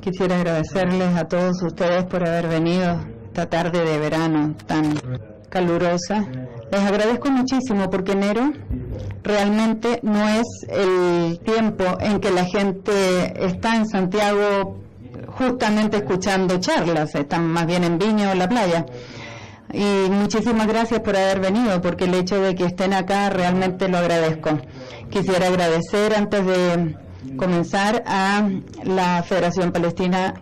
Quisiera agradecerles a todos ustedes por haber venido esta tarde de verano tan calurosa. Les agradezco muchísimo porque enero realmente no es el tiempo en que la gente está en Santiago justamente escuchando charlas, están más bien en Viña o en la playa. Y muchísimas gracias por haber venido, porque el hecho de que estén acá realmente lo agradezco. Quisiera agradecer antes de comenzar a la Federación Palestina,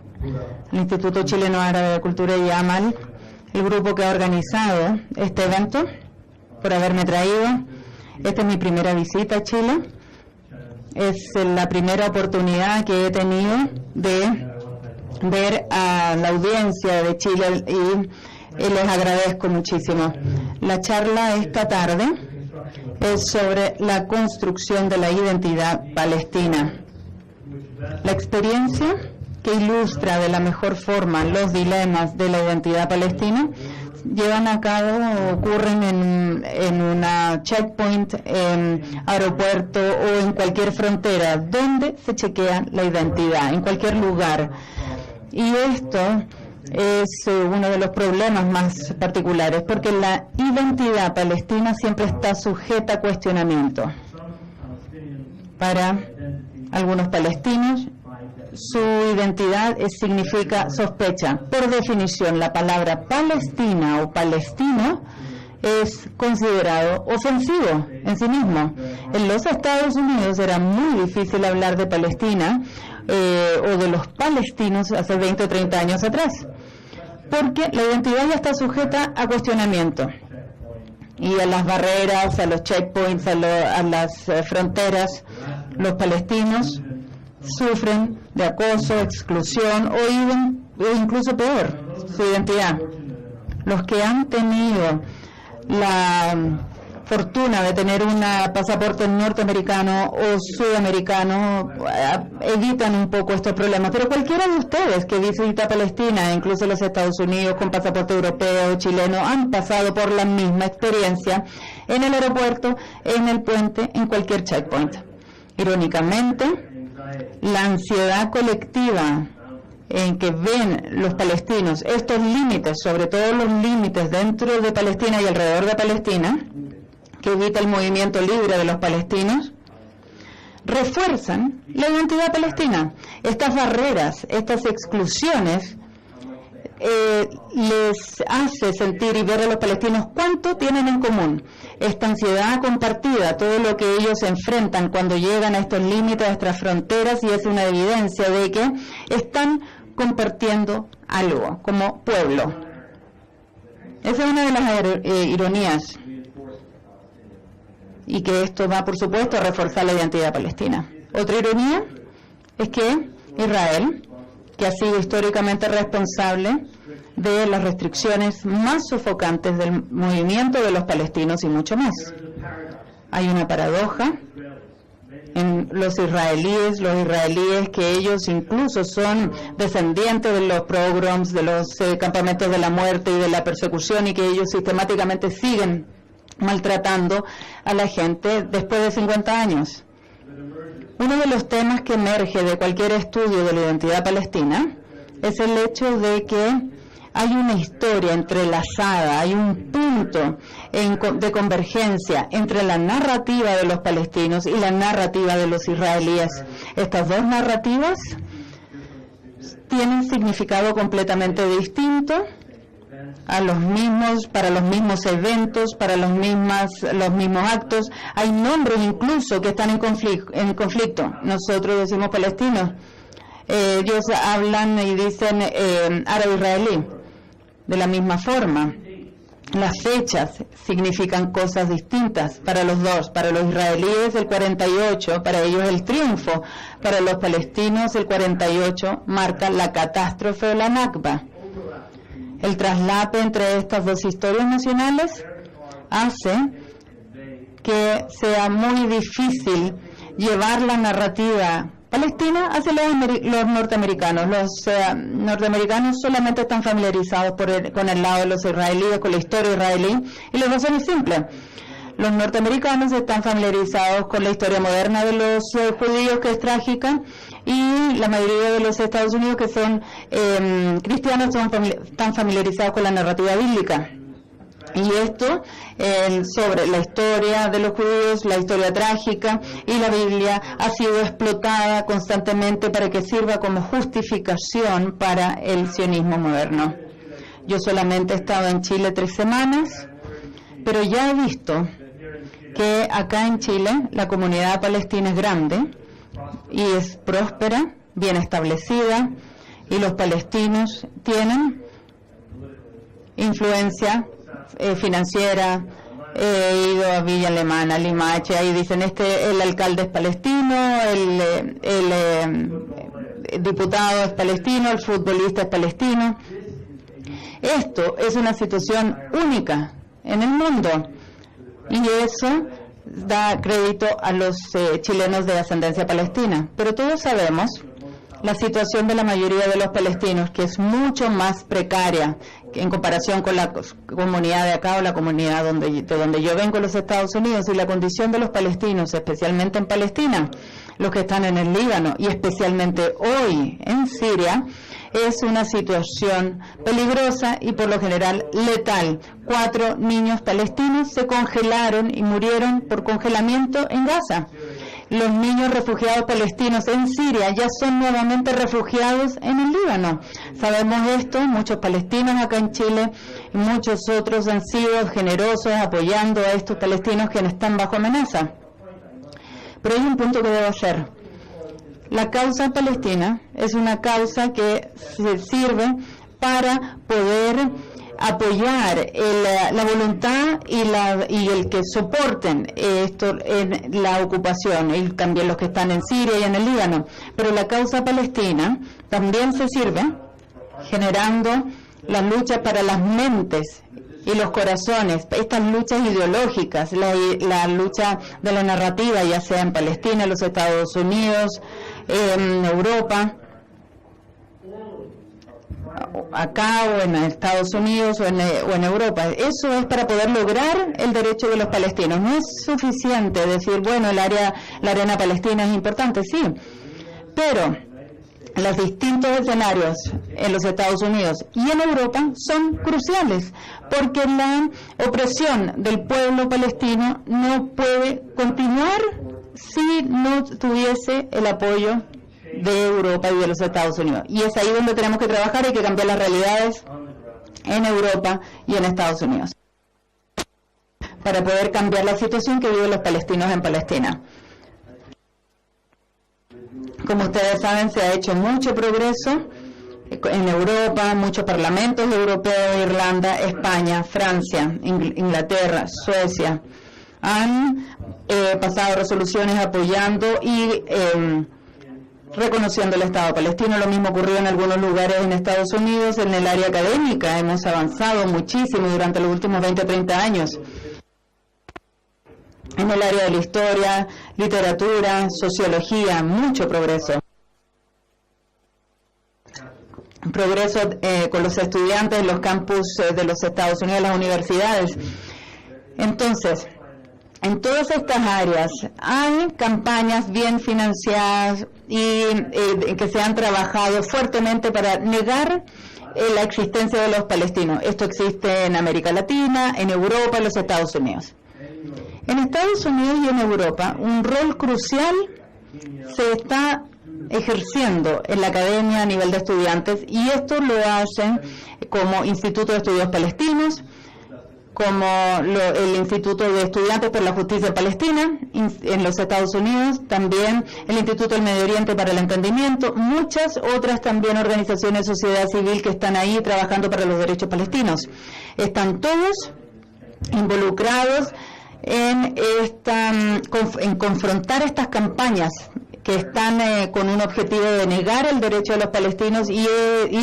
el Instituto Chileno Árabe de Cultura y AMAL, el grupo que ha organizado este evento, por haberme traído. Esta es mi primera visita a Chile. Es la primera oportunidad que he tenido de ver a la audiencia de Chile y les agradezco muchísimo. La charla esta tarde es sobre la construcción de la identidad palestina. La experiencia que ilustra de la mejor forma los dilemas de la identidad palestina llevan a cabo o ocurren en una checkpoint, en aeropuerto o en cualquier frontera donde se chequea la identidad, en cualquier lugar. Y esto es uno de los problemas más particulares, porque la identidad palestina siempre está sujeta a cuestionamiento. Para algunos palestinos, su identidad significa sospecha. Por definición, la palabra Palestina o palestino es considerado ofensivo en sí mismo. En los Estados Unidos era muy difícil hablar de Palestina o de los palestinos hace 20 o 30 años atrás, porque la identidad ya está sujeta a cuestionamiento y a las barreras, a los checkpoints, a las fronteras. Los palestinos sufren de acoso, exclusión o incluso peor, su identidad. Los que han tenido la fortuna de tener un pasaporte norteamericano o sudamericano evitan un poco estos problemas, pero cualquiera de ustedes que visita Palestina, incluso los Estados Unidos con pasaporte europeo o chileno, han pasado por la misma experiencia en el aeropuerto, en el puente, en cualquier checkpoint. Irónicamente, la ansiedad colectiva en que ven los palestinos estos límites, sobre todo los límites dentro de Palestina y alrededor de Palestina, que evita el movimiento libre de los palestinos, refuerzan la identidad palestina. Estas barreras, estas exclusiones, les hace sentir y ver a los palestinos cuánto tienen en común. Esta ansiedad compartida, todo lo que ellos enfrentan cuando llegan a estos límites, a estas fronteras, y es una evidencia de que están compartiendo algo como pueblo. Esa es una de las ironías, y que esto va, por supuesto, a reforzar la identidad palestina. Otra ironía es que Israel, que ha sido históricamente responsable de las restricciones más sofocantes del movimiento de los palestinos y mucho más. Hay una paradoja en los israelíes que ellos incluso son descendientes de los pogroms, de los campamentos de la muerte y de la persecución, y que ellos sistemáticamente siguen maltratando a la gente después de 50 años. Uno de los temas que emerge de cualquier estudio de la identidad palestina es el hecho de que hay una historia entrelazada, hay un punto de convergencia entre la narrativa de los palestinos y la narrativa de los israelíes. Estas dos narrativas tienen significado completamente distinto para los mismos eventos, para los mismos actos. Hay nombres incluso que están en conflicto. Nosotros decimos palestinos, ellos hablan y dicen árabe-israelí. De la misma forma, las fechas significan cosas distintas para los dos. Para los israelíes el 48, para ellos el triunfo. Para los palestinos el 48 marca la catástrofe o la Nakba. El traslape entre estas dos historias nacionales hace que sea muy difícil llevar la narrativa palestina hacia los norteamericanos. Los norteamericanos solamente están familiarizados con el lado de los israelíes, con la historia israelí, y la razón es simple. Los norteamericanos están familiarizados con la historia moderna de los judíos, que es trágica, y la mayoría de los Estados Unidos, que son cristianos, están familiarizados con la narrativa bíblica. Y esto sobre la historia de los judíos, la historia trágica, y la Biblia ha sido explotada constantemente para que sirva como justificación para el sionismo moderno. Yo solamente he estado en Chile 3 semanas, pero ya he visto que acá en Chile la comunidad palestina es grande y es próspera, bien establecida, y los palestinos tienen influencia financiera. He ido a Villa Alemana, Limache, ahí dicen el alcalde es palestino, el diputado es palestino, el futbolista es palestino. Esto es una situación única en el mundo, y eso da crédito a los chilenos de ascendencia palestina. Pero todos sabemos la situación de la mayoría de los palestinos, que es mucho más precaria en comparación con la comunidad de acá o la comunidad de donde yo vengo, los Estados Unidos, y la condición de los palestinos, especialmente en Palestina, los que están en el Líbano y especialmente hoy en Siria, es una situación peligrosa y por lo general letal. 4 niños palestinos se congelaron y murieron por congelamiento en Gaza. Los niños refugiados palestinos en Siria ya son nuevamente refugiados en el Líbano. Sabemos esto, muchos palestinos acá en Chile y muchos otros han sido generosos apoyando a estos palestinos que están bajo amenaza. Pero hay un punto que debo hacer. La causa palestina es una causa que se sirve para poder apoyar la voluntad y el que soporten esto en la ocupación, y también los que están en Siria y en el Líbano. Pero la causa palestina también se sirve generando la lucha para las mentes y los corazones, estas luchas ideológicas, la lucha de la narrativa, ya sea en Palestina, en los Estados Unidos, en Europa, acá o en Estados Unidos o en Europa. Eso es para poder lograr el derecho de los palestinos. No es suficiente decir, bueno, la arena palestina es importante, sí, pero los distintos escenarios en los Estados Unidos y en Europa son cruciales, porque la opresión del pueblo palestino no puede continuar si no tuviese el apoyo de Europa y de los Estados Unidos. Y es ahí donde tenemos que trabajar, hay que cambiar las realidades en Europa y en Estados Unidos para poder cambiar la situación que viven los palestinos en Palestina. Como ustedes saben, se ha hecho mucho progreso en Europa, muchos parlamentos europeos, Irlanda, España, Francia, Inglaterra, Suecia, han pasado resoluciones apoyando y reconociendo el Estado palestino. Lo mismo ocurrió en algunos lugares en Estados Unidos. En el área académica hemos avanzado muchísimo durante los últimos 20 o 30 años. En el área de la historia, literatura, sociología, mucho progreso. Progreso con los estudiantes en los campus de los Estados Unidos, las universidades. Entonces, en todas estas áreas hay campañas bien financiadas y que se han trabajado fuertemente para negar la existencia de los palestinos. Esto existe en América Latina, en Europa, en los Estados Unidos. En Estados Unidos y en Europa, un rol crucial se está ejerciendo en la academia a nivel de estudiantes, y esto lo hacen como Instituto de Estudios Palestinos, como el Instituto de Estudiantes por la Justicia Palestina en los Estados Unidos, también el Instituto del Medio Oriente para el Entendimiento, muchas otras también organizaciones de sociedad civil que están ahí trabajando para los derechos palestinos. Están todos involucrados en confrontar estas campañas que están con un objetivo de negar el derecho de los palestinos, y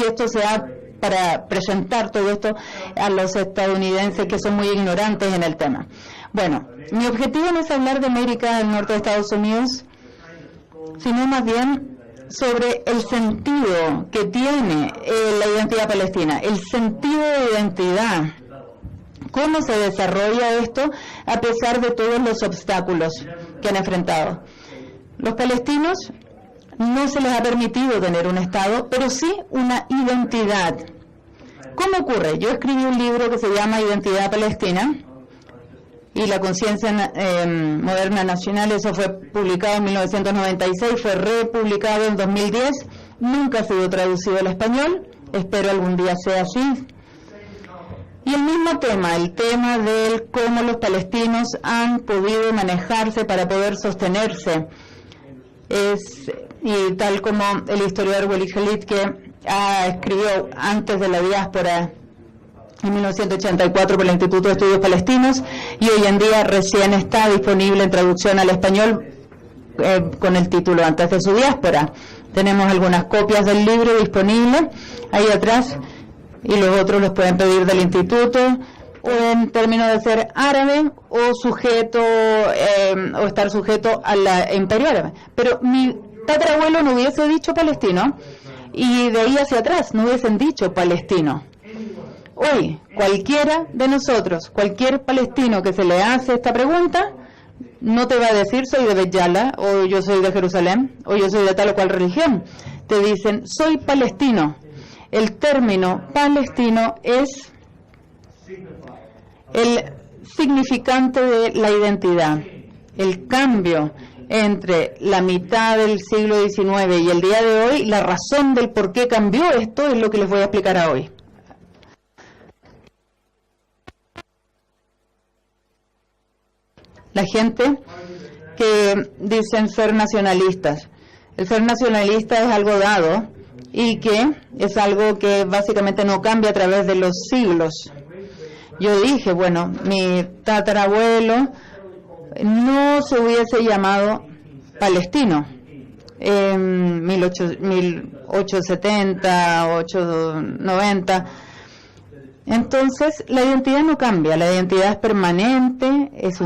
esto se ha para presentar todo esto a los estadounidenses que son muy ignorantes en el tema. Bueno, mi objetivo no es hablar de América del Norte de Estados Unidos, sino más bien sobre el sentido que tiene la identidad palestina, el sentido de identidad ¿Cómo se desarrolla esto a pesar de todos los obstáculos que han enfrentado? Los palestinos no se les ha permitido tener un Estado, pero sí una identidad. ¿Cómo ocurre? Yo escribí un libro que se llama Identidad Palestina y la conciencia moderna nacional. Eso fue publicado en 1996, fue republicado en 2010, nunca ha sido traducido al español, espero algún día sea así. Y el mismo tema, el tema de cómo los palestinos han podido manejarse para poder sostenerse, y tal como el historiador Wally Khalid, que escribió antes de la diáspora en 1984 por el Instituto de Estudios Palestinos, y hoy en día recién está disponible en traducción al español con el título Antes de su diáspora. Tenemos algunas copias del libro disponibles ahí atrás, y los otros los pueden pedir del instituto, o en términos de ser árabe o sujeto o estar sujeto a la imperio árabe. Pero mi tatarabuelo no hubiese dicho palestino, y de ahí hacia atrás no hubiesen dicho palestino. Hoy, cualquiera de nosotros, cualquier palestino que se le hace esta pregunta, no te va a decir soy de Bet Yala, o yo soy de Jerusalén, o yo soy de tal o cual religión. Te dicen soy palestino. El término palestino es el significante de la identidad. El cambio entre la mitad del siglo XIX y el día de hoy, la razón del por qué cambió esto es lo que les voy a explicar hoy. La gente que dicen ser nacionalistas. El ser nacionalista es algo dado y que es algo que básicamente no cambia a través de los siglos. Yo dije, bueno, mi tatarabuelo no se hubiese llamado palestino en 1870, 890. Entonces, la identidad no cambia, la identidad es permanente, es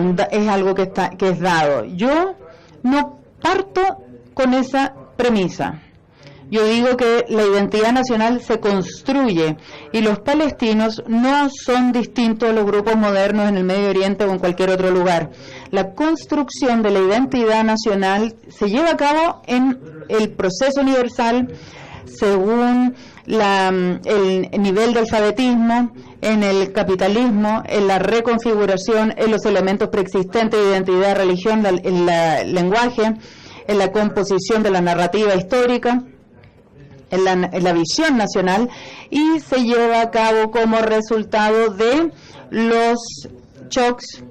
algo que es dado. Yo no parto con esa premisa. Yo digo que la identidad nacional se construye y los palestinos no son distintos a los grupos modernos en el Medio Oriente o en cualquier otro lugar. La construcción de la identidad nacional se lleva a cabo en el proceso universal según el nivel de alfabetismo, en el capitalismo, en la reconfiguración, en los elementos preexistentes de identidad, religión, en el lenguaje, en la composición de la narrativa histórica, en la visión nacional, y se lleva a cabo como resultado de los shocks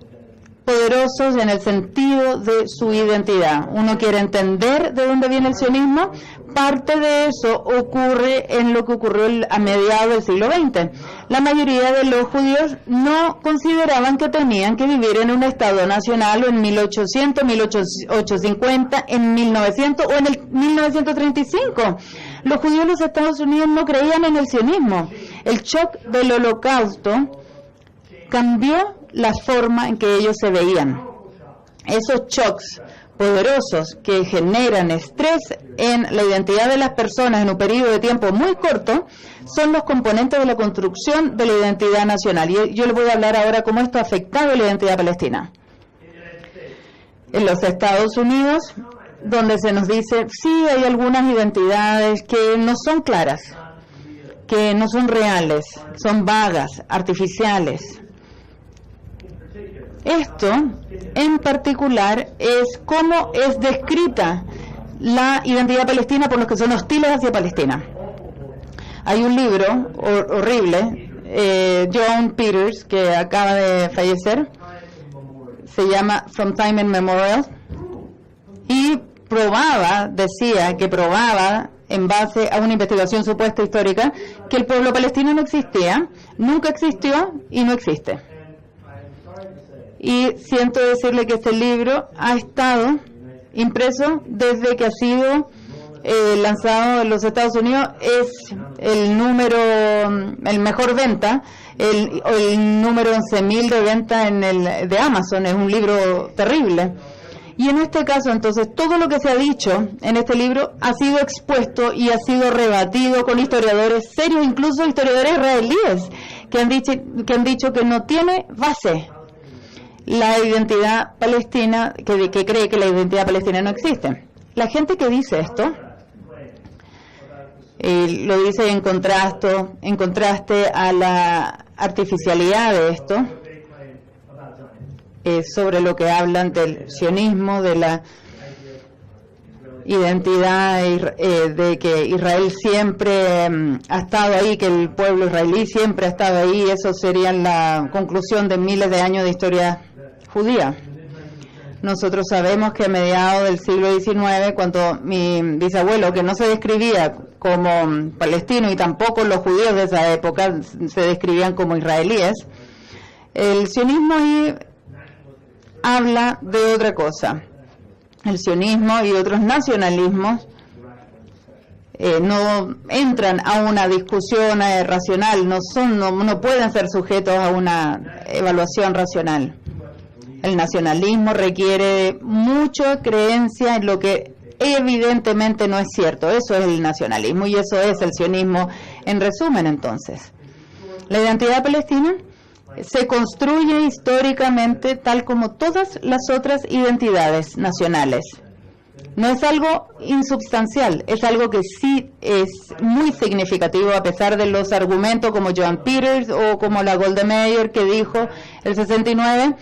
poderosos en el sentido de su identidad. Uno quiere entender de dónde viene el sionismo. Parte de eso ocurre en lo que ocurrió a mediados del siglo XX. La mayoría de los judíos no consideraban que tenían que vivir en un Estado nacional o en 1800, 1850, en 1900 o en el 1935. Los judíos en los Estados Unidos no creían en el sionismo. El shock del Holocausto cambió la forma en que ellos se veían. Esos shocks poderosos que generan estrés en la identidad de las personas en un periodo de tiempo muy corto son los componentes de la construcción de la identidad nacional. Y yo les voy a hablar ahora cómo esto ha afectado la identidad palestina. En los Estados Unidos, donde se nos dice, sí, hay algunas identidades que no son claras, que no son reales, son vagas, artificiales. Esto, en particular, es cómo es descrita la identidad palestina por los que son hostiles hacia Palestina. Hay un libro horrible, John Peters, que acaba de fallecer, se llama From Time Immemorial, y decía que probaba, en base a una investigación supuesta histórica, que el pueblo palestino no existía, nunca existió y no existe. Y siento decirle que este libro ha estado impreso desde que ha sido lanzado en los Estados Unidos. Es el mejor venta, el número 11.000 de venta de Amazon. Es un libro terrible. Y en este caso, entonces, todo lo que se ha dicho en este libro ha sido expuesto y ha sido rebatido con historiadores serios, incluso historiadores israelíes, que han dicho que no tiene base la identidad palestina, que cree que la identidad palestina no existe. La gente que dice esto lo dice en contraste a la artificialidad de esto, sobre lo que hablan del sionismo, de la identidad de que Israel siempre ha estado ahí, que el pueblo israelí siempre ha estado ahí. Eso sería la conclusión de miles de años de historia judía. Nosotros sabemos que a mediados del siglo XIX, cuando mi bisabuelo, que no se describía como palestino y tampoco los judíos de esa época se describían como israelíes, el sionismo ahí habla de otra cosa. El sionismo y otros nacionalismos no entran a una discusión racional, no pueden ser sujetos a una evaluación racional. El nacionalismo requiere mucha creencia en lo que evidentemente no es cierto. Eso es el nacionalismo y eso es el sionismo en resumen. Entonces, la identidad palestina se construye históricamente tal como todas las otras identidades nacionales. No es algo insubstancial, es algo que sí es muy significativo, a pesar de los argumentos como Joan Peters o como la Golda Meir, que dijo el 69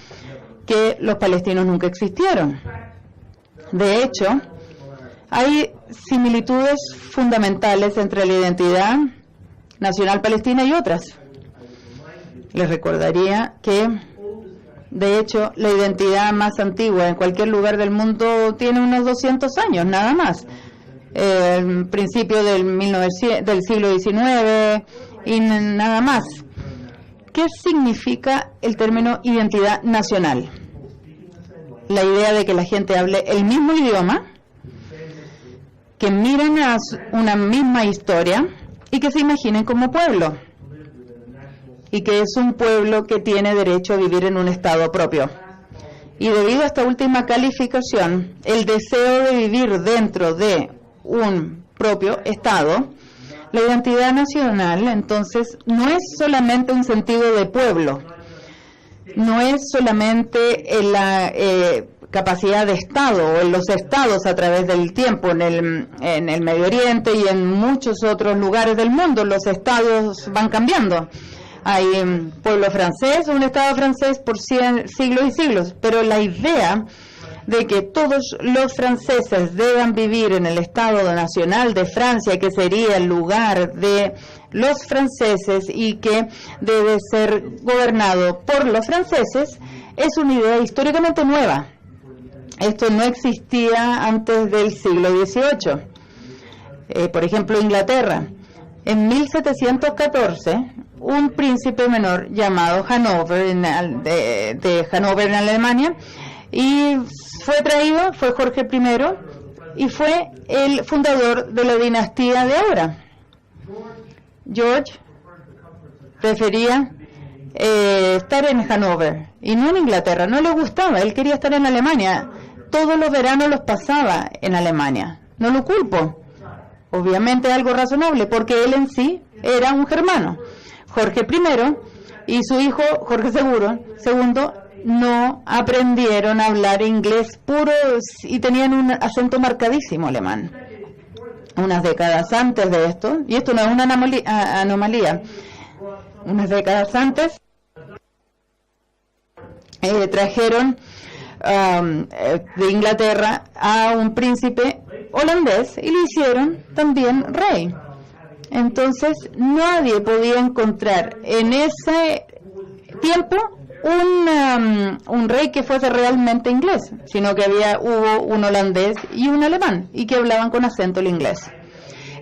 que los palestinos nunca existieron. De hecho, hay similitudes fundamentales entre la identidad nacional palestina y otras. Les recordaría que, de hecho, la identidad más antigua en cualquier lugar del mundo tiene unos 200 años, nada más. El principio del siglo XIX y nada más. ¿Qué significa el término identidad nacional? La idea de que la gente hable el mismo idioma, que miren a una misma historia y que se imaginen como pueblo, y que es un pueblo que tiene derecho a vivir en un estado propio. Y debido a esta última calificación, el deseo de vivir dentro de un propio estado, la identidad nacional, entonces, no es solamente un sentido de pueblo, no es solamente la capacidad de Estado o en los estados a través del tiempo. En el Medio Oriente y en muchos otros lugares del mundo, los estados van cambiando. Hay un pueblo francés, un estado francés por siglos y siglos, pero la idea de que todos los franceses deban vivir en el Estado Nacional de Francia, que sería el lugar de los franceses y que debe ser gobernado por los franceses, es una idea históricamente nueva. Esto no existía antes del siglo XVIII. Por ejemplo, Inglaterra. En 1714, un príncipe menor llamado Hanover, de Hanover en Alemania, y fue Jorge I, y fue el fundador de la dinastía de ahora. George prefería estar en Hanover y no en Inglaterra, no le gustaba, él quería estar en Alemania. Todos los veranos los pasaba en Alemania. No lo culpo, obviamente algo razonable, porque él en sí era un germano. Jorge I y su hijo Jorge II no aprendieron a hablar inglés puro y tenían un acento marcadísimo alemán. Unas décadas antes de esto, y esto no es una anomalía, unas décadas antes trajeron de Inglaterra a un príncipe holandés y lo hicieron también rey. Entonces nadie podía encontrar en ese tiempo un rey que fuese realmente inglés, sino que hubo un holandés y un alemán, y que hablaban con acento el inglés.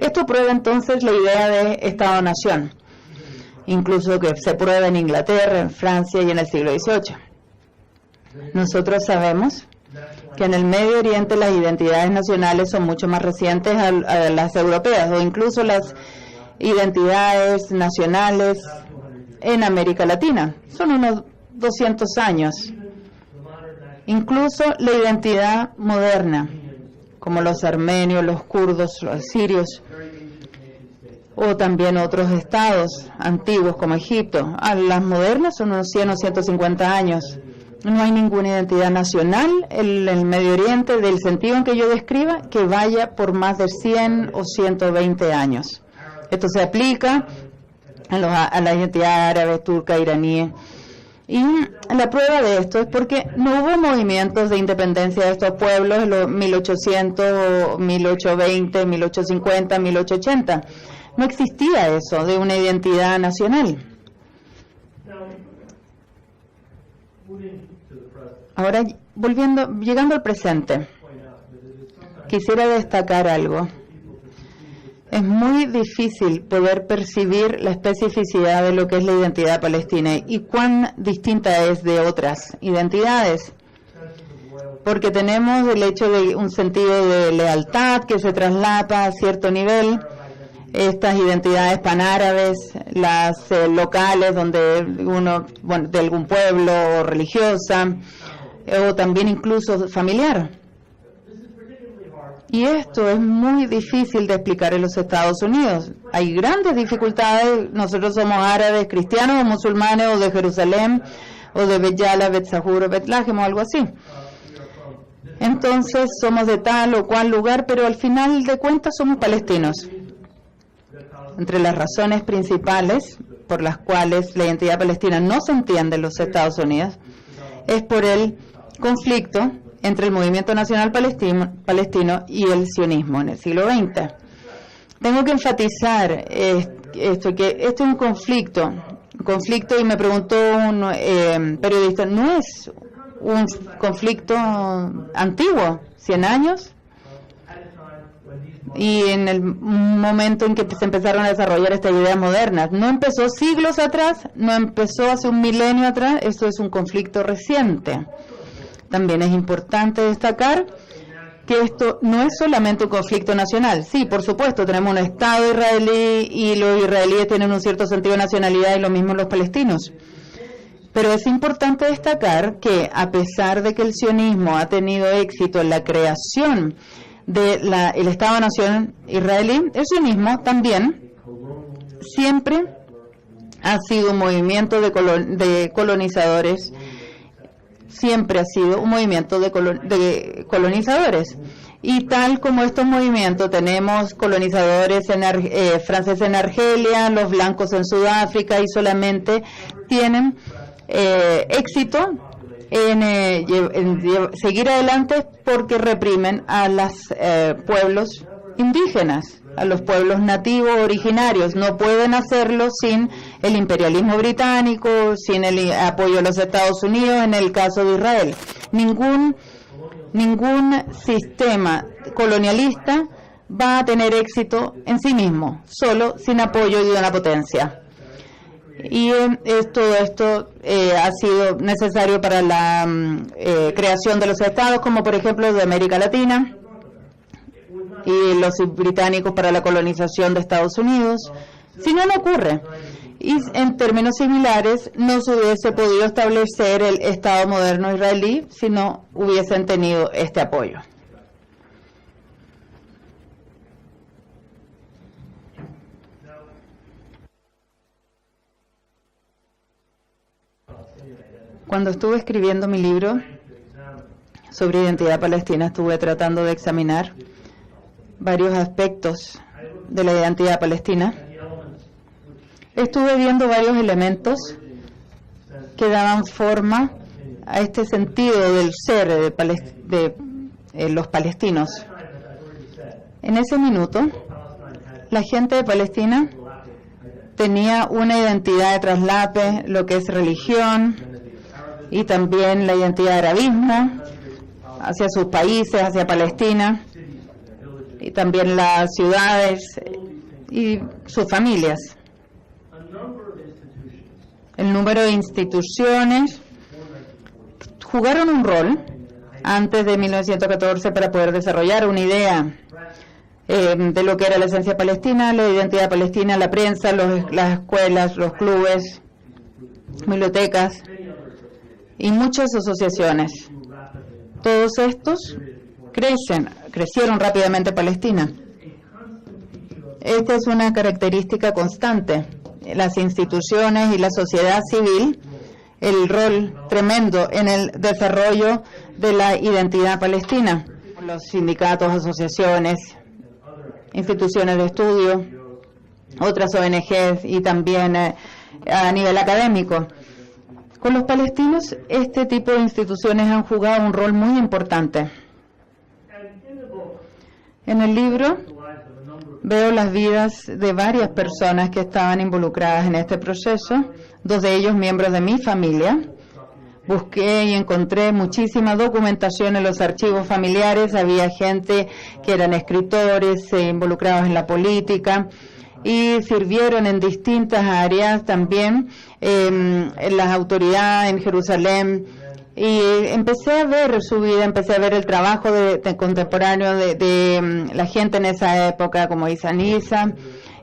Esto prueba entonces la idea de Estado-nación, incluso que se prueba en Inglaterra, en Francia y en el siglo XVIII. Nosotros sabemos que en el Medio Oriente las identidades nacionales son mucho más recientes a las europeas, o incluso las identidades nacionales en América Latina. Son unos 200 años. Incluso la identidad moderna, como los armenios, los kurdos, los sirios, o también otros estados antiguos como Egipto. Las modernas son unos 100 o 150 años. No hay ninguna identidad nacional en el Medio Oriente, del sentido en que yo describa, que vaya por más de 100 o 120 años. Esto se aplica a la identidad árabe, turca, iraní. Y la prueba de esto es porque no hubo movimientos de independencia de estos pueblos en los 1800, 1820, 1850, 1880. No existía eso de una identidad nacional. Ahora, llegando al presente, quisiera destacar algo. Es muy difícil poder percibir la especificidad de lo que es la identidad palestina y cuán distinta es de otras identidades. Porque tenemos el hecho de un sentido de lealtad que se traslapa a cierto nivel. Estas identidades panárabes, las locales donde uno, de algún pueblo o religiosa, o también incluso familiar. Y esto es muy difícil de explicar en los Estados Unidos. Hay grandes dificultades. Nosotros somos árabes, cristianos o musulmanes, o de Jerusalén, o de Bet Yala, Bet Sahur, o Bet Lahem, o algo así. Entonces somos de tal o cual lugar, pero al final de cuentas somos palestinos. Entre las razones principales por las cuales la identidad palestina no se entiende en los Estados Unidos es por el conflicto entre el movimiento nacional palestino y el sionismo en el siglo XX. Tengo que enfatizar esto, que esto es un conflicto, y me preguntó un periodista, ¿no es un conflicto antiguo, 100 años? Y en el momento en que se empezaron a desarrollar estas ideas modernas, no empezó siglos atrás, no empezó hace un milenio atrás, esto es un conflicto reciente. También es importante destacar que esto no es solamente un conflicto nacional. Sí, por supuesto, tenemos un Estado israelí y los israelíes tienen un cierto sentido de nacionalidad y lo mismo los palestinos. Pero es importante destacar que a pesar de que el sionismo ha tenido éxito en la creación del Estado-Nación israelí, el sionismo también siempre ha sido un movimiento de colonizadores. Siempre ha sido un movimiento de colonizadores. Y tal como estos movimientos, tenemos colonizadores franceses en Argelia, los blancos en Sudáfrica, y solamente tienen éxito en seguir adelante porque reprimen a los pueblos indígenas, a los pueblos nativos originarios. No pueden hacerlo sin el imperialismo británico, sin el apoyo de los Estados Unidos, en el caso de Israel. Ningún sistema colonialista va a tener éxito en sí mismo, solo sin apoyo de una potencia. Y todo esto ha sido necesario para la creación de los estados, como por ejemplo de América Latina, y los británicos para la colonización de Estados Unidos. Si no, no ocurre. Y en términos similares, no se hubiese podido establecer el Estado moderno israelí si no hubiesen tenido este apoyo. Cuando estuve escribiendo mi libro sobre identidad palestina, estuve tratando de examinar varios aspectos de la identidad palestina. Estuve viendo varios elementos que daban forma a este sentido del ser de los palestinos. En ese minuto, la gente de Palestina tenía una identidad de traslape, lo que es religión, y también la identidad de arabismo hacia sus países, hacia Palestina, y también las ciudades y sus familias. El número de instituciones jugaron un rol antes de 1914 para poder desarrollar una idea de lo que era la esencia palestina, la identidad palestina, la prensa, las escuelas, los clubes, bibliotecas y muchas asociaciones. Todos estos crecieron rápidamente en Palestina. Esta es una característica constante. Las instituciones y la sociedad civil, el rol tremendo en el desarrollo de la identidad palestina. Los sindicatos, asociaciones, instituciones de estudio, otras ONGs y también a nivel académico. Con los palestinos, este tipo de instituciones han jugado un rol muy importante. En el libro veo las vidas de varias personas que estaban involucradas en este proceso, 2 de ellos miembros de mi familia. Busqué y encontré muchísima documentación en los archivos familiares. Había gente que eran escritores, involucrados en la política y sirvieron en distintas áreas también, en las autoridades en Jerusalén. Y empecé a ver su vida, empecé a ver el trabajo de contemporáneo de la gente en esa época, como Isan Issa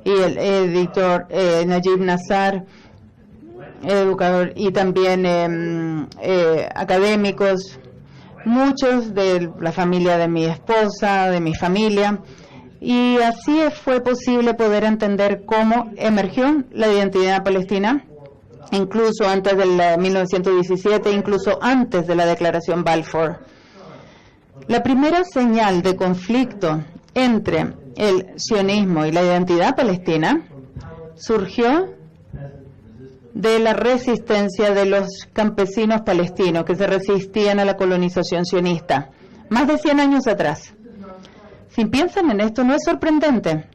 y el editor Najib Nassar, educador, y también académicos, muchos de la familia de mi esposa, de mi familia, y así fue posible poder entender cómo emergió la identidad palestina, incluso antes del 1917, incluso antes de la Declaración Balfour. La primera señal de conflicto entre el sionismo y la identidad palestina surgió de la resistencia de los campesinos palestinos que se resistían a la colonización sionista, más de 100 años atrás. Si piensan en esto, no es sorprendente,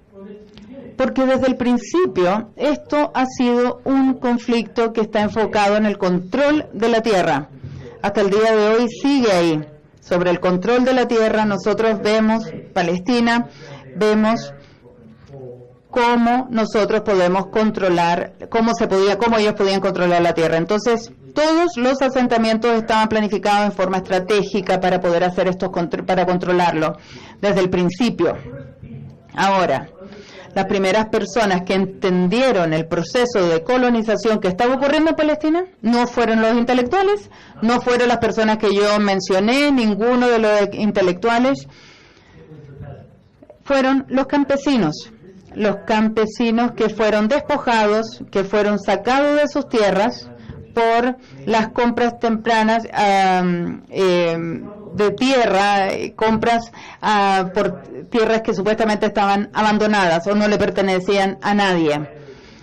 porque desde el principio esto ha sido un conflicto que está enfocado en el control de la tierra. Hasta el día de hoy sigue ahí. Sobre el control de la tierra, nosotros vemos Palestina, vemos cómo nosotros podemos controlar, cómo ellos podían controlar la tierra. Entonces, todos los asentamientos estaban planificados en forma estratégica para poder hacer esto, para controlarlo desde el principio. Ahora, las primeras personas que entendieron el proceso de colonización que estaba ocurriendo en Palestina no fueron los intelectuales, no fueron las personas que yo mencioné, ninguno de los intelectuales, fueron los campesinos que fueron despojados, que fueron sacados de sus tierras por las compras tempranas de tierra, compras por tierras que supuestamente estaban abandonadas o no le pertenecían a nadie.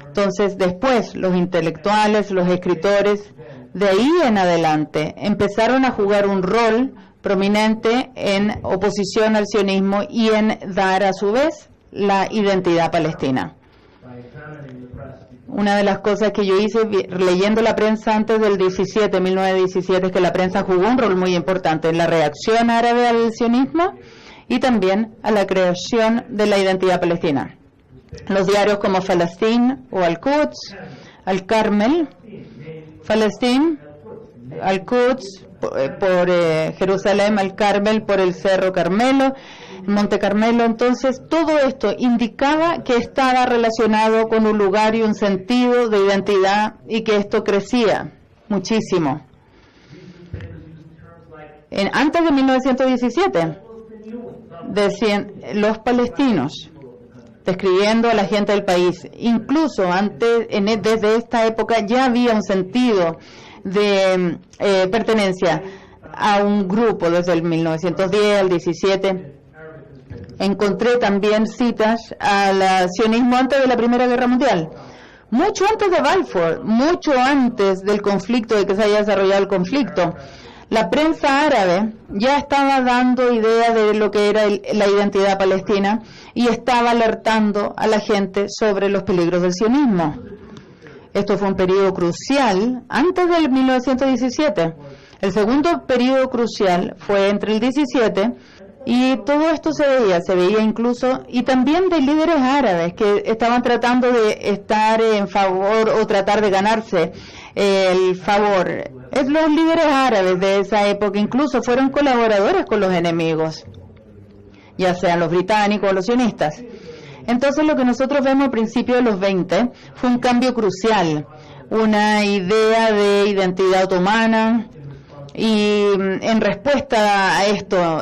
Entonces, después, los intelectuales, los escritores, de ahí en adelante, empezaron a jugar un rol prominente en oposición al sionismo y en dar, a su vez, la identidad palestina. Una de las cosas que yo hice leyendo la prensa antes del 1917, es que la prensa jugó un rol muy importante en la reacción árabe al sionismo y también a la creación de la identidad palestina. Los diarios como Palestine o Al-Quds, Al-Carmel, Palestine, Al-Quds por Jerusalén, Al-Carmel por el Cerro Carmelo, Monte Carmelo. Entonces, todo esto indicaba que estaba relacionado con un lugar y un sentido de identidad y que esto crecía muchísimo. Antes de 1917, decían los palestinos, describiendo a la gente del país. Incluso desde esta época ya había un sentido de pertenencia a un grupo desde el 1910 al 17. Encontré también citas al sionismo antes de la Primera Guerra Mundial, mucho antes de Balfour, mucho antes del conflicto, de que se haya desarrollado el conflicto. La prensa árabe ya estaba dando idea de lo que era la identidad palestina y estaba alertando a la gente sobre los peligros del sionismo. Esto fue un periodo crucial antes del 1917. El segundo periodo crucial fue entre el 17 y todo esto se veía incluso, y también de líderes árabes que estaban tratando de estar en favor o tratar de ganarse el favor. Los líderes árabes de esa época incluso fueron colaboradores con los enemigos, ya sean los británicos o los sionistas. Entonces, lo que nosotros vemos al principio de los 20 fue un cambio crucial, una idea de identidad otomana. Y en respuesta a esto,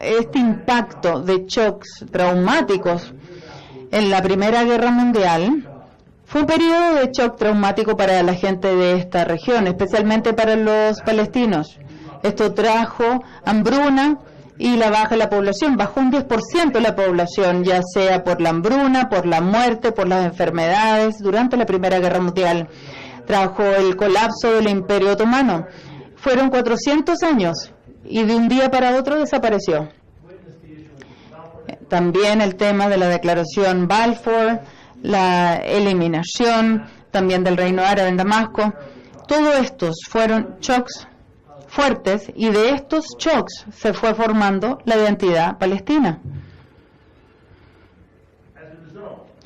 este impacto de shocks traumáticos en la Primera Guerra Mundial fue un periodo de shock traumático para la gente de esta región, especialmente para los palestinos. Esto trajo hambruna y la baja de la población. Bajó un 10% la población, ya sea por la hambruna, por la muerte, por las enfermedades durante la Primera Guerra Mundial. Trajo el colapso del Imperio Otomano. Fueron 400 años y de un día para otro desapareció. También el tema de la declaración Balfour, la eliminación también del Reino Árabe en Damasco. Todos estos fueron shocks fuertes y de estos shocks se fue formando la identidad palestina.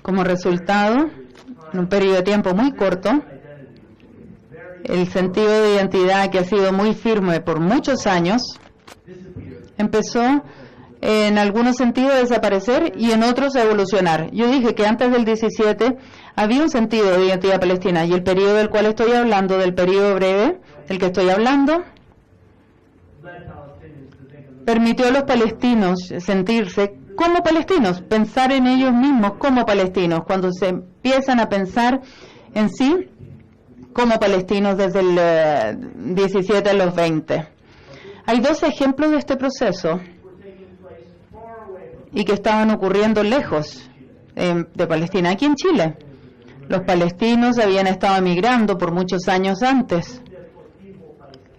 Como resultado, en un periodo de tiempo muy corto, el sentido de identidad que ha sido muy firme por muchos años empezó en algunos sentidos a desaparecer y en otros a evolucionar. Yo dije que antes del 17 había un sentido de identidad palestina y el periodo del cual estoy hablando, del periodo breve del que estoy hablando, permitió a los palestinos sentirse como palestinos, pensar en ellos mismos como palestinos, cuando se empiezan a pensar en sí como palestinos desde el 17 a los 20. Hay dos ejemplos de este proceso y que estaban ocurriendo lejos de Palestina, aquí en Chile. Los palestinos habían estado emigrando por muchos años antes.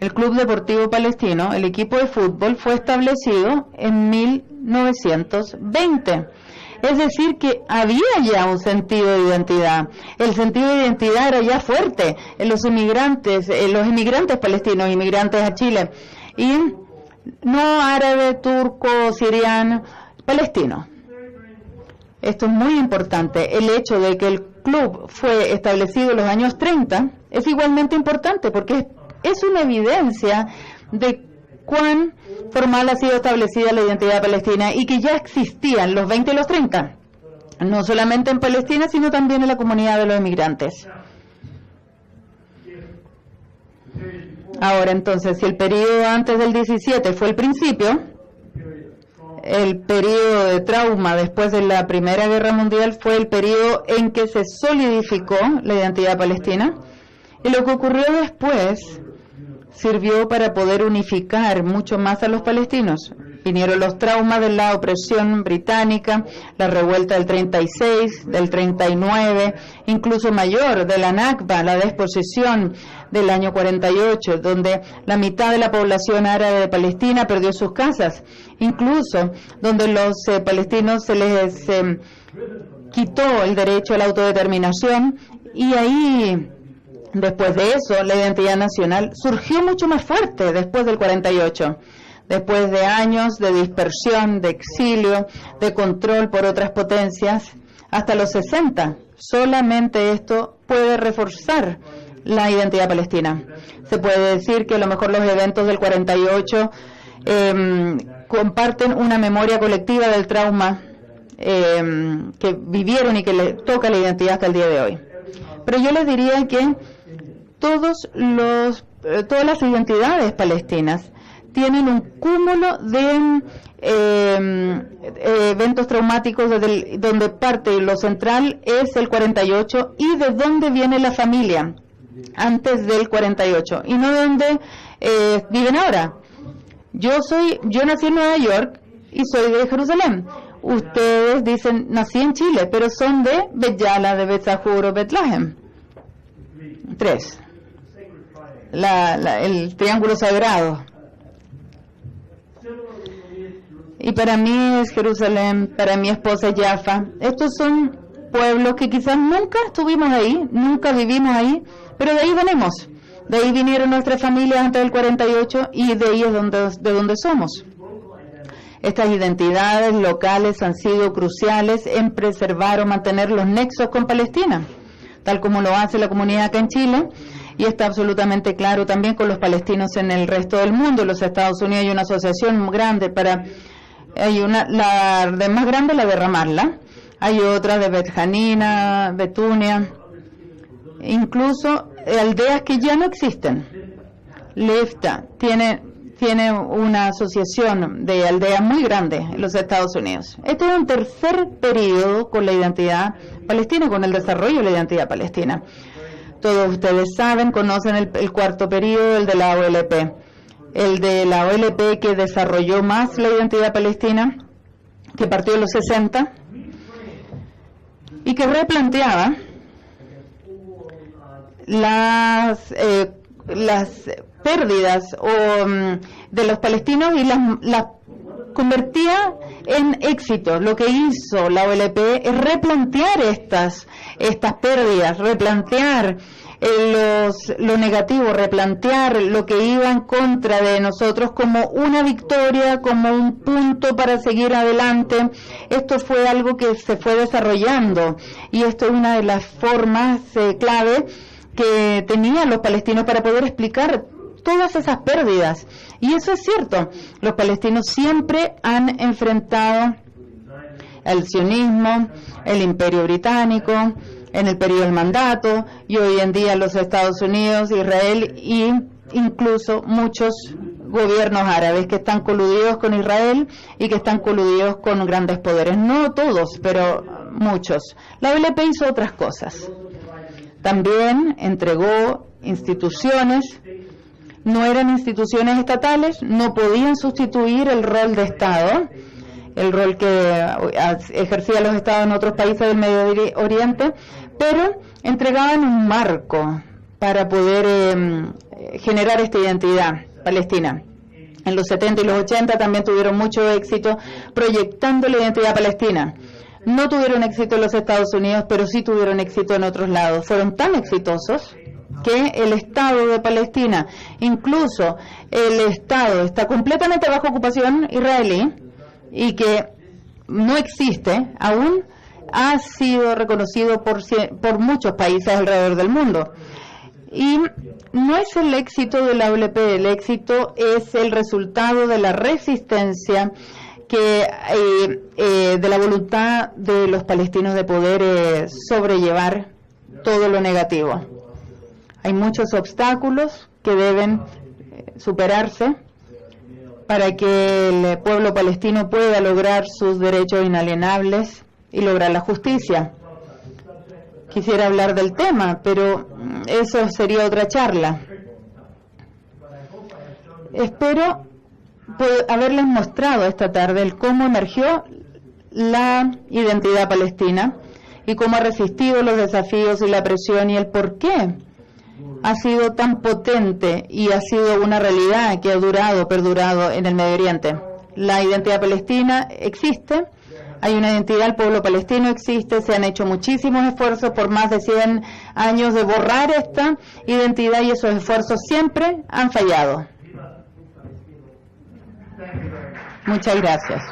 El Club Deportivo Palestino, el equipo de fútbol, fue establecido en 1920. Es decir, que había ya un sentido de identidad. El sentido de identidad era ya fuerte en los inmigrantes palestinos, inmigrantes a Chile. Y no árabe, turco, siriano, palestino. Esto es muy importante. El hecho de que el club fue establecido en los años 30 es igualmente importante porque es una evidencia de cuán formal ha sido establecida la identidad palestina y que ya existían los 20 y los 30, no solamente en Palestina, sino también en la comunidad de los inmigrantes. Ahora, entonces, si el periodo antes del 17 fue el principio, el periodo de trauma después de la Primera Guerra Mundial fue el periodo en que se solidificó la identidad palestina, y lo que ocurrió después sirvió para poder unificar mucho más a los palestinos. Vinieron los traumas de la opresión británica, la revuelta del 36, del 39, incluso mayor, de la Nakba, la desposesión del año 48, donde la mitad de la población árabe de Palestina perdió sus casas, incluso donde los palestinos se les quitó el derecho a la autodeterminación, y ahí, después de eso, la identidad nacional surgió mucho más fuerte después del 48. Después de años de dispersión, de exilio, de control por otras potencias, hasta los 60. Solamente esto puede reforzar la identidad palestina. Se puede decir que a lo mejor los eventos del 48 comparten una memoria colectiva del trauma que vivieron y que le toca la identidad hasta el día de hoy. Pero yo les diría que todas las identidades palestinas tienen un cúmulo de eventos traumáticos donde parte lo central es el 48 y de dónde viene la familia antes del 48 y no de dónde viven ahora. Yo nací en Nueva York y soy de Jerusalén. Ustedes dicen nací en Chile, pero son de Bet Yala, de Bet Sahur o Betlehem. 3. El triángulo sagrado. Y para mí es Jerusalén, para mi esposa es Jaffa. Estos son pueblos que quizás nunca estuvimos ahí, nunca vivimos ahí, pero de ahí venimos. De ahí vinieron nuestras familias antes del 48 y de ahí es de donde somos. Estas identidades locales han sido cruciales en preservar o mantener los nexos con Palestina, tal como lo hace la comunidad acá en Chile, y está absolutamente claro también con los palestinos en el resto del mundo. En los Estados Unidos hay una asociación muy grande la de más grande, la de Ramallah, hay otra de Bet Hanina, Betunia, incluso aldeas que ya no existen. Lifta tiene tiene una asociación de aldeas muy grande en los Estados Unidos. Este es un tercer periodo con la identidad palestina, con el desarrollo de la identidad palestina. Todos ustedes saben, conocen el cuarto periodo, el de la OLP. El de la OLP que desarrolló más la identidad palestina, que partió en los 60 y que replanteaba las pérdidas de los palestinos y las convertía en éxito. Lo que hizo la OLP es replantear estas pérdidas, replantear lo negativo, replantear lo que iba en contra de nosotros como una victoria, como un punto para seguir adelante. Esto fue algo que se fue desarrollando y esto es una de las formas clave que tenían los palestinos para poder explicar todas esas pérdidas. Y eso es cierto, los palestinos siempre han enfrentado el sionismo, el imperio británico, en el periodo del mandato, y hoy en día los Estados Unidos, Israel e incluso muchos gobiernos árabes que están coludidos con Israel y que están coludidos con grandes poderes. No todos, pero muchos. La OLP hizo otras cosas. También entregó instituciones, no eran instituciones estatales, no podían sustituir el rol de Estado, el rol que ejercían los Estados en otros países del Medio Oriente, pero entregaban un marco para poder generar esta identidad palestina. En los 70 y los 80 también tuvieron mucho éxito proyectando la identidad palestina. No tuvieron éxito en los Estados Unidos, pero sí tuvieron éxito en otros lados. Fueron tan exitosos que el Estado de Palestina, incluso el Estado está completamente bajo ocupación israelí y que no existe aún, ha sido reconocido por muchos países alrededor del mundo. Y no es el éxito de la OLP, el éxito es el resultado de la resistencia de la voluntad de los palestinos de poder sobrellevar todo lo negativo. Hay muchos obstáculos que deben superarse para que el pueblo palestino pueda lograr sus derechos inalienables y lograr la justicia. Quisiera hablar del tema, pero eso sería otra charla. Espero haberles mostrado esta tarde el cómo emergió la identidad palestina y cómo ha resistido los desafíos y la presión y el por qué ha sido tan potente y ha sido una realidad que ha perdurado en el Medio Oriente. La identidad palestina existe, hay una identidad, el pueblo palestino existe, se han hecho muchísimos esfuerzos por más de 100 años de borrar esta identidad y esos esfuerzos siempre han fallado. Muchas gracias.